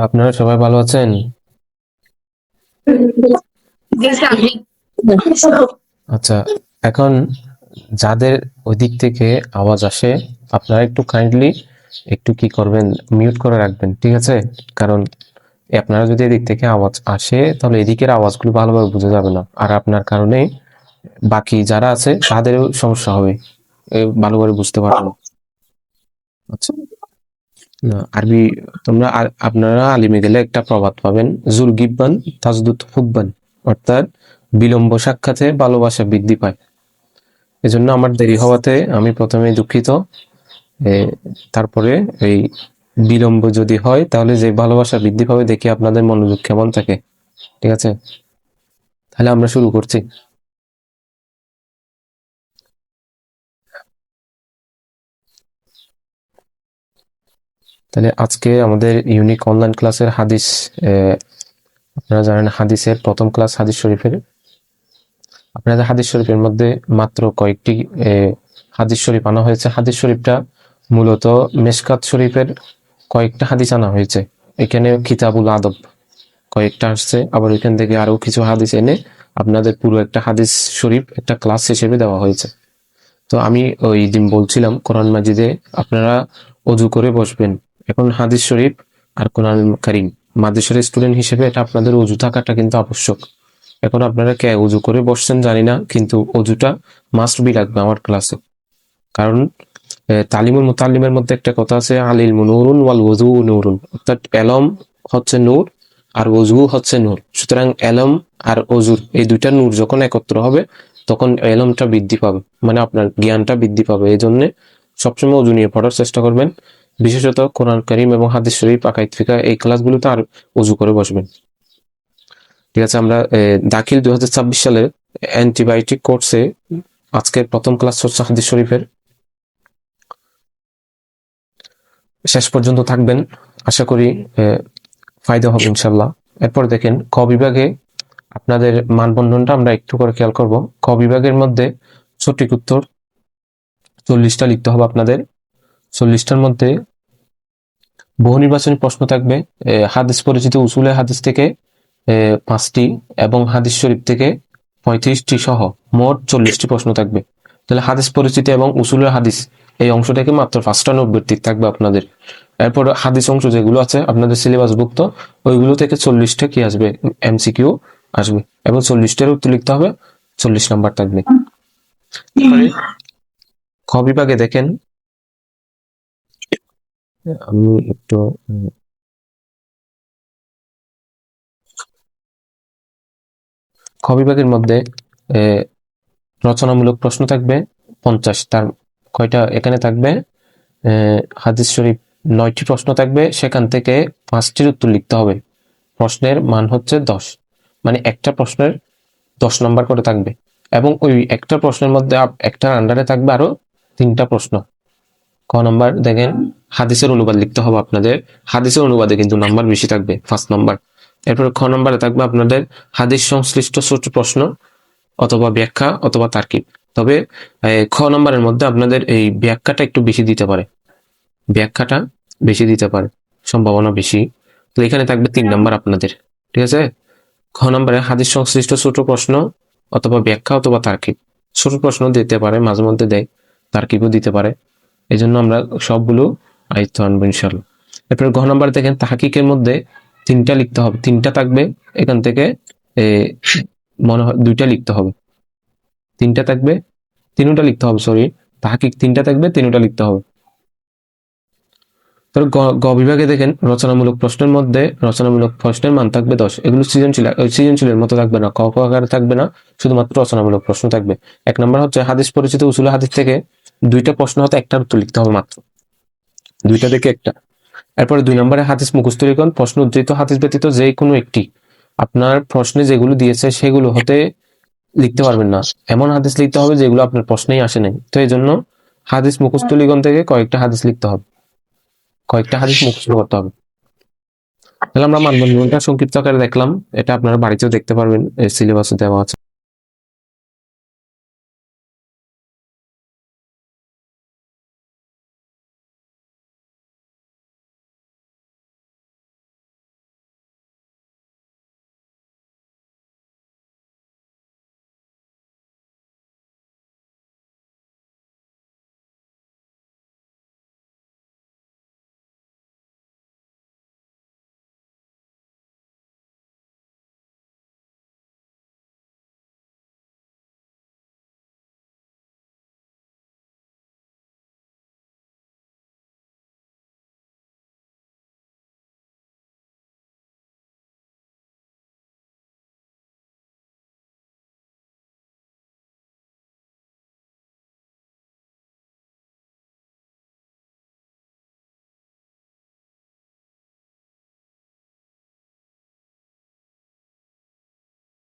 আপনারা সবাই ভালো আছেন? আচ্ছা, এখন যাদের ওই দিক থেকে আওয়াজ আসে আপনারা একটু কাইন্ডলি একটু কি করবেন, মিউট করে রাখবেন, ঠিক আছে? কারণ আপনারা যদি এদিক থেকে আওয়াজ আসে তাহলে এদিকের আওয়াজগুলো ভালোভাবে বোঝা যাবে না, আর আপনার কারণে বাকি যারা আছে তাদেরও সমস্যা হবে, ভালোভাবে বুঝতে পারবেন না। আচ্ছা, না আরবি তোমরা আপনারা আলিমে গেলে একটা প্রবাদ পাবেন, জুল গিব্বান তাজদুত হুব্বান, অর্থাৎ বিলম্ব সাক্ষাতে ভালোবাসা বৃদ্ধি পায়। এজন্য আমার দেরি হওয়াতে আমি প্রথমে দুঃখিত। এ, তারপরে এই বিলম্ব যদি হয় তাহলে যে ভালোবাসা বৃদ্ধি পাবে দেখি আপনাদের মনোযোগ কেমন থাকে, ঠিক আছে? তাহলে আমরা শুরু করছি। তাহলে আজকে আমাদের ইউনিক অনলাইন ক্লাসের হাদিস, আপনারা জানেন হাদিসের প্রথম ক্লাস হাদিস শরীফের। আপনাদের হাদিস শরীফের মধ্যে মাত্র কয়েকটি হাদিস শরীফ আনা হয়েছে। হাদিস শরীফটা মূলত মেশকাত শরীফের কয়েকটা হাদিস আনা হয়েছে। এখানে কিতাবুল আদব কয়েকটা আসছে, আবার এখান থেকে আরো কিছু হাদিস এনে আপনাদের পুরো একটা হাদিস শরীফ একটা ক্লাস হিসেবে দেওয়া হয়েছে। তো আমি ওই দিন বলছিলাম কোরআন মাজিদে আপনারা অজু করে বসবেন। এখন হাদিস শরীফ আর কোরআন কারীম, মাদ্রাসার স্টুডেন্ট হিসেবে এটা আপনাদের অজু থাকাটা কিন্তু আবশ্যক। এখন আপনারা কে অজু করে বসছেন জানি না, কিন্তু অজুটা মাস্ট বি লাগবে আমার ক্লাসে। কারণ তালিমুল মুতাল্লিমের মধ্যে একটা কথা আছে, আল ইলমু নূরুন ওয়াল ওযু নূরুন, অর্থাৎ এলম হচ্ছে নূর আর ওযু হচ্ছে নূর। সুতরাং এলম আর ওযুর এই দুইটা নূর যখন একত্র হবে তখন এলমটা বৃদ্ধি পাবে, মানে আপনার জ্ঞানটা বৃদ্ধি পাবে। এই জন্য সবসময় অজু নিয়ে পড়ার চেষ্টা করবেন, বিশেষত কোরআন কারীম এবং হাদিস শরীফ আকাইদ ফিকা এই ক্লাসগুলোতে আর অজু করে বসবেন, ঠিক আছে? আমরা দাখিল 2026 সালের অ্যান্টিবায়োটিক কোর্সে আজকের প্রথম ক্লাস হচ্ছে হাদিস শরীফের। শেষ পর্যন্ত থাকবেন, আশা করি ফায়দা হবে ইনশাল্লাহ। এরপর দেখেন ক বিভাগে আপনাদের মানবন্ধনটা আমরা একটু করে খেয়াল করব। ক বিভাগের মধ্যে সঠিক উত্তর 40টা লিখতে হবে আপনাদের। 40টার মধ্যে বহু নির্বাচনী প্রশ্ন থাকবে, হাদিস পরিচিত উসুলে হাদিস থেকে 5টি এবং হাদিস শরীফ থেকে 35টি সহ মোট 40টি প্রশ্ন থাকবে। তাহলে হাদিস পরিচিতি এবং উসুলের হাদিস এই অংশ থেকে মাত্র 5টা 90 টিক থাকবে আপনাদের। এরপর হাদিস অংশ যেগুলো আছে আপনাদের সিলেবাসভুক্ত ওইগুলো থেকে 40টা কি আসবে, এমসিকিউ আসবে, এবং 40টার উত্তর লিখতে হবে, 40 নাম্বার থাকবে। খ বিভাগে দেখেন, আমি একটু খ বিভাগের মধ্যে রচনামূলক প্রশ্ন থাকবে 50। তার কয়টা এখানে থাকবে, হাদিস শরীফ 9টি প্রশ্ন থাকবে, সেখান থেকে 5টির উত্তর লিখতে হবে। প্রশ্নের মান হচ্ছে 10, মানে একটা প্রশ্নের 10 নম্বর করে থাকবে, এবং ওই একটা প্রশ্নের মধ্যে একটার আন্ডারে থাকবে আরো 3টা প্রশ্ন। ক নম্বর দেখেন, হাদিসের অনুবাদ লিখতে হবে আপনাদের। হাদিসের অনুবাদে কিন্তু নাম্বার বেশি থাকবে, 5 নম্বর। এরপর খ নম্বরে থাকবে আপনাদের হাদিস সংশ্লিষ্ট ছোট প্রশ্ন অথবা ব্যাখ্যা অথবা তার্কিব। তবে খ নম্বরের মধ্যে আপনাদের এই ব্যাখ্যাটা একটু বেশি দিতে পারে, ব্যাখ্যাটা বেশি দিতে পারে, সম্ভাবনা বেশি। তো এখানে থাকবে 3 নাম্বার আপনাদের, ঠিক আছে? খ নম্বরে হাদিস সংশ্লিষ্ট ছোট প্রশ্ন অথবা ব্যাখ্যা অথবা তার্কিব। ছোট প্রশ্ন দিতে পারে, মাঝে মধ্যে দেয়, তার্কিবও দিতে পারে। এই জন্য আমরা সবগুলো আয়ত্ত আনবো ইনশাল্লাহ। এরপরে ঘ নম্বর দেখেন তাহকিকের মধ্যে 3টা লিখতে হবে, 3টা থাকবে, এখান থেকে মনে হয় 2টা লিখতে হবে। 3টা থাকবে, 3টা লিখতে হবে, সরি, তাহকিক 3টা থাকবে, 3টা লিখতে হবে। তো গ বিভাগে দেখেন রচনামূলক প্রশ্নের মধ্যে রচনামূলক প্রশ্নের মান থাকবে 10। এগুলো সৃজনশীল, সৃজনশীলের মতো থাকবে না, ক খ আকারে থাকবে না, শুধুমাত্র রচনামূলক প্রশ্ন থাকবে। 1 নম্বর হচ্ছে হাদিস পরিচিত উসুল হাদিস থেকে 2টা প্রশ্ন হতে একটার উত্তর লিখতে হবে মাত্র, 2টা থেকে একটা। এরপরে 2 নম্বরে হাদিস মুখস্থ লিখন, প্রশ্ন উদ্ধৃত হাদিস ব্যতীত যে কোনো একটি, আপনার প্রশ্নে যেগুলো দিয়েছে সেগুলো হতে লিখতে পারবেন না, এমন হাদিস লিখতে হবে যেগুলো আপনার প্রশ্নেই আসে নাই। তো এই জন্য হাদিস মুখস্থ লিখন থেকে কয়েকটা হাদিস লিখতে হবে, কয়েকটা হাদিস মুখস্থ করতে হবে। তাহলে আমরা মানবন্ধনটা সংক্ষিপ্ত আকারে দেখলাম, এটা আপনারা বাড়িতেও দেখতে পারবেন, সিলেবাসে দেওয়া আছে।